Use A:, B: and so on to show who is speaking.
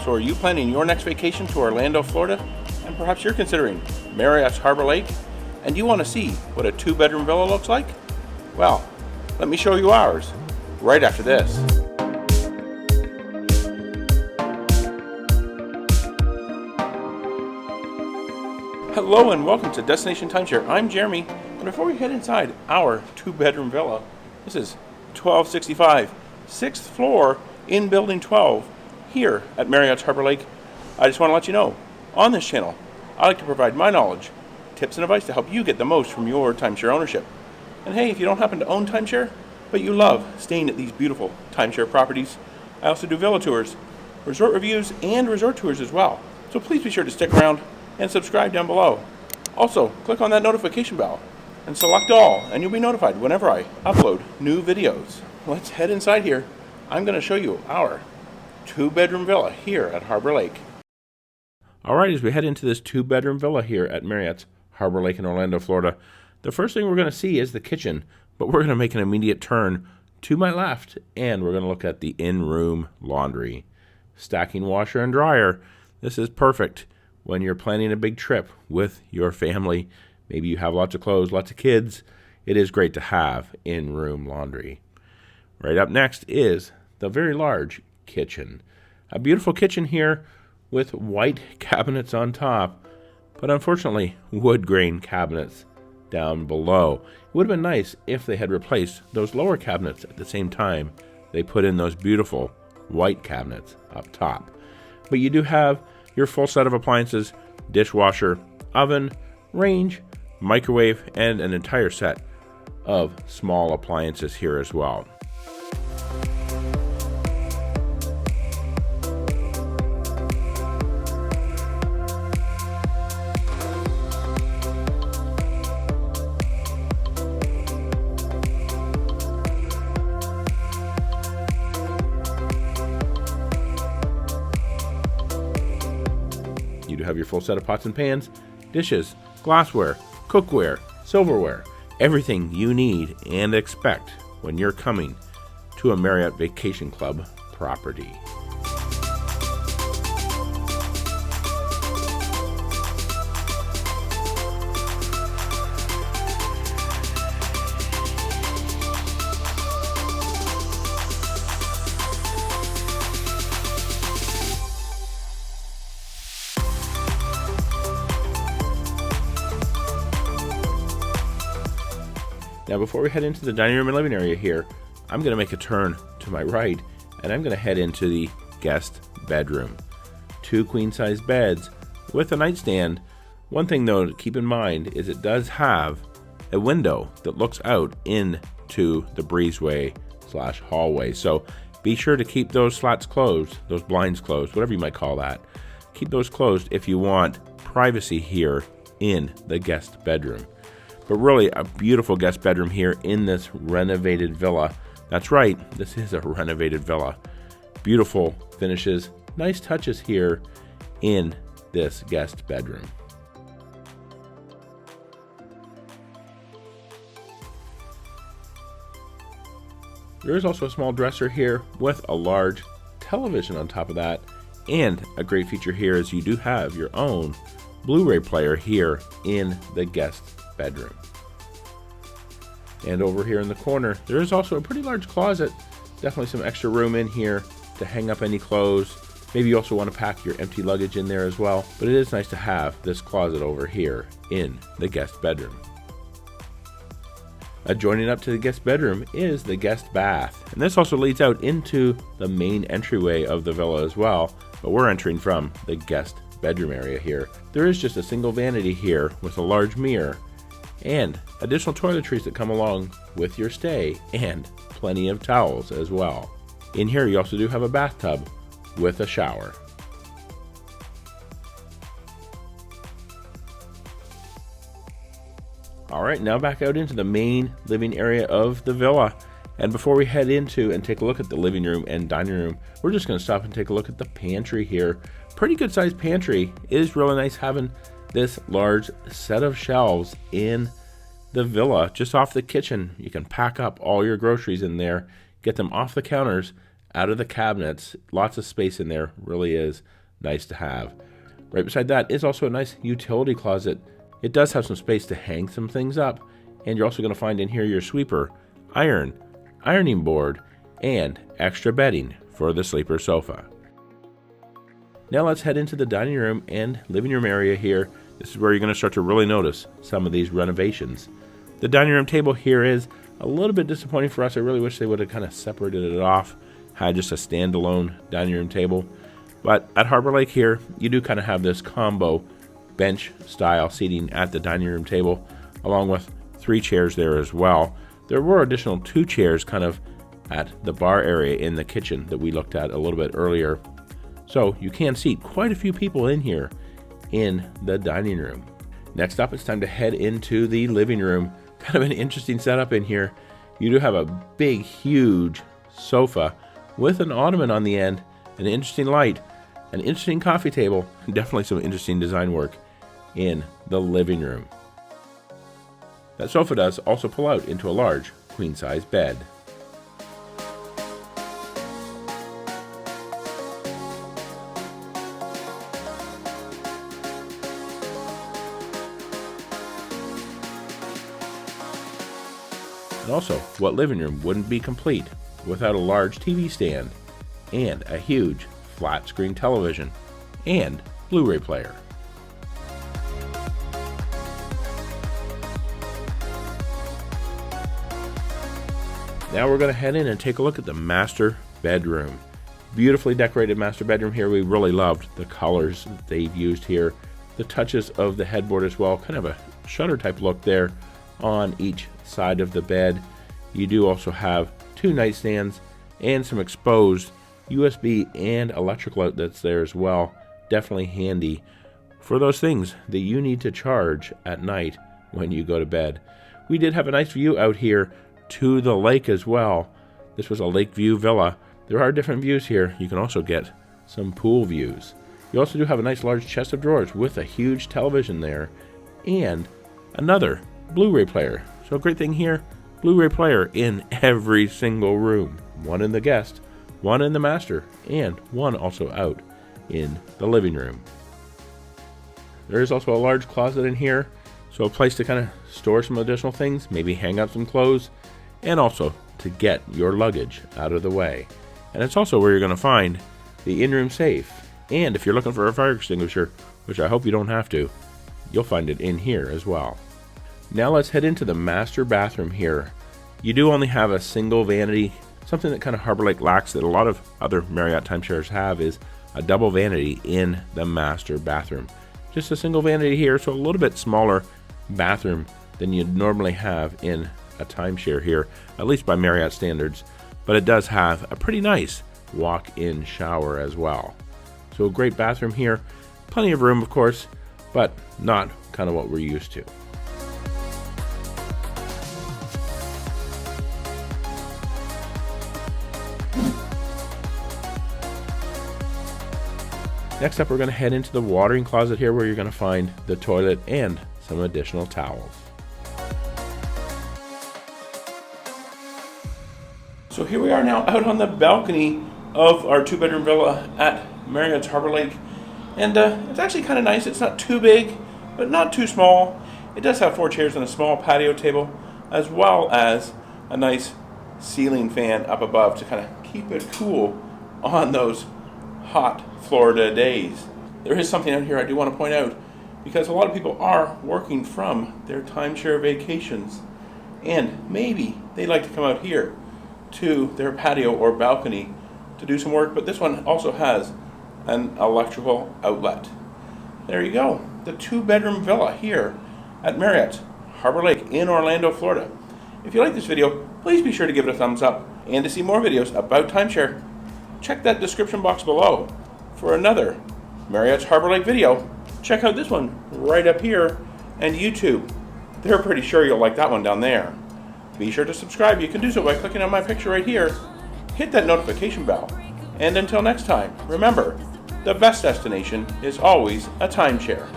A: So are you planning your next vacation to Orlando, Florida? And perhaps you're considering Marriott Harbor Lake? And you want to see what a 2-bedroom villa looks like? Well, let me show you ours right after this. Hello and welcome to Destination Timeshare. I'm Jeremy, and before we head inside our 2-bedroom villa, this is 1265, 6th floor in Building 12 here at Marriott Harbor Lake. I just want to let you know, on this channel, I like to provide my knowledge, tips and advice to help you get the most from your timeshare ownership. And hey, if you don't happen to own timeshare, but you love staying at these beautiful timeshare properties, I also do villa tours, resort reviews, and resort tours as well. So please be sure to stick around and subscribe down below. Also, click on that notification bell and select all, and you'll be notified whenever I upload new videos. Let's head inside here. I'm going to show you our 2-bedroom villa here at Harbor Lake. Alright, as we head into this 2-bedroom villa here at Marriott Harbor Lake in Orlando, Florida, the first thing we're going to see is the kitchen, but we're going to make an immediate turn to my left, and we're going to look at the in-room laundry. Stacking washer and dryer. This is perfect when you're planning a big trip with your family. Maybe you have lots of clothes, lots of kids. It is great to have in-room laundry. Right up next is the very large kitchen. A beautiful kitchen here with white cabinets on top, but unfortunately wood grain cabinets down below. It would have been nice if they had replaced those lower cabinets at the same time they put in those beautiful white cabinets up top. But you do have your full set of appliances: dishwasher, oven, range, microwave, and an entire set of small appliances here as well. You do have your full set of pots and pans, dishes, glassware, cookware, silverware, everything you need and expect when you're coming to a Marriott Vacation Club property. Now, before we head into the dining room and living area here, I'm going to make a turn to my right, and I'm going to head into the guest bedroom. 2 queen-size beds with a nightstand. One thing, though, to keep in mind is it does have a window that looks out into the breezeway/hallway. So be sure to keep those slats closed, those blinds closed, whatever you might call that. Keep those closed if you want privacy here in the guest bedroom. But really, a beautiful guest bedroom here in this renovated villa. That's right, this is a renovated villa. Beautiful finishes, nice touches here in this guest bedroom. There is also a small dresser here with a large television on top of that. And a great feature here is you do have your own Blu-ray player here in the guest bedroom. And over here in the corner, there is also a pretty large closet. Definitely some extra room in here to hang up any clothes. Maybe you also want to pack your empty luggage in there as well. But it is nice to have this closet over here in the guest bedroom. Adjoining up to the guest bedroom is the guest bath. And this also leads out into the main entryway of the villa as well. But we're entering from the guest bedroom area here. There is just a single vanity here with a large mirror and additional toiletries that come along with your stay, and plenty of towels as well. In here you also do have a bathtub with a shower. Alright, now back out into the main living area of the villa. And before we head into and take a look at the living room and dining room, we're just going to stop and take a look at the pantry here. Pretty good sized pantry. It is really nice having this large set of shelves in the villa just off the kitchen. You can pack up all your groceries in there, get them off the counters out of the cabinets. Lots of space in there, really is nice to have. Right beside that is also a nice utility closet. It does have some space to hang some things up, and you're also going to find in here your sweeper, ironing board, and extra bedding for the sleeper sofa. Now let's head into the dining room and living room area here. This is where you're going to start to really notice some of these renovations. The dining room table here is a little bit disappointing for us. I really wish they would have kind of separated it off, had just a standalone dining room table. But at Harbor Lake here, you do kind of have this combo bench style seating at the dining room table, along with 3 chairs there as well. There were additional 2 chairs kind of at the bar area in the kitchen that we looked at a little bit earlier. So you can seat quite a few people in here in the dining room. Next up, it's time to head into the living room. Kind of an interesting setup in here. You do have a big, huge sofa with an ottoman on the end, an interesting light, an interesting coffee table, and definitely some interesting design work in the living room. That sofa does also pull out into a large queen-size bed. And also, what living room wouldn't be complete without a large TV stand and a huge flat screen television and Blu-ray player. Now we're going to head in and take a look at the master bedroom. Beautifully decorated master bedroom here. We really loved the colors that they've used here. The touches of the headboard as well, kind of a shutter type look there on each side of the bed. You do also have 2 nightstands and some exposed USB and electrical outlets there as well. Definitely handy for those things that you need to charge at night when you go to bed. We did have a nice view out here to the lake as well. This was a lake view villa. There are different views here. You can also get some pool views. You also do have a nice large chest of drawers with a huge television there and another Blu-ray player. So a great thing here, Blu-ray player in every single room. One in the guest, one in the master, and one also out in the living room. There is also a large closet in here, so a place to kind of store some additional things, maybe hang up some clothes, and also to get your luggage out of the way. And it's also where you're going to find the in-room safe. And if you're looking for a fire extinguisher, which I hope you don't have to, you'll find it in here as well. Now let's head into the master bathroom here. You do only have a single vanity. Something that kind of Harbor Lake lacks that a lot of other Marriott timeshares have is a double vanity in the master bathroom. Just a single vanity here, so a little bit smaller bathroom than you'd normally have in a timeshare here, at least by Marriott standards. But it does have a pretty nice walk-in shower as well. So a great bathroom here, plenty of room of course, but not kind of what we're used to. Next up, we're going to head into the watering closet here where you're going to find the toilet and some additional towels. So here we are now out on the balcony of our 2-bedroom villa at Marriott's Harbor Lake. And it's actually kind of nice. It's not too big, but not too small. It does have 4 chairs and a small patio table, as well as a nice ceiling fan up above to kind of keep it cool on those hot Florida days. There is something out here I do want to point out, because a lot of people are working from their timeshare vacations, and maybe they like to come out here to their patio or balcony to do some work, but this one also has an electrical outlet. There you go, the 2-bedroom villa here at Marriott Harbor Lake in Orlando, Florida. If you like this video, please be sure to give it a thumbs up, and to see more videos about timeshare, check that description box below. For another Marriott's Harbor Lake video, check out this one right up here, and YouTube. They're pretty sure you'll like that one down there. Be sure to subscribe. You can do so by clicking on my picture right here. Hit that notification bell. And until next time, remember, the best destination is always a timeshare.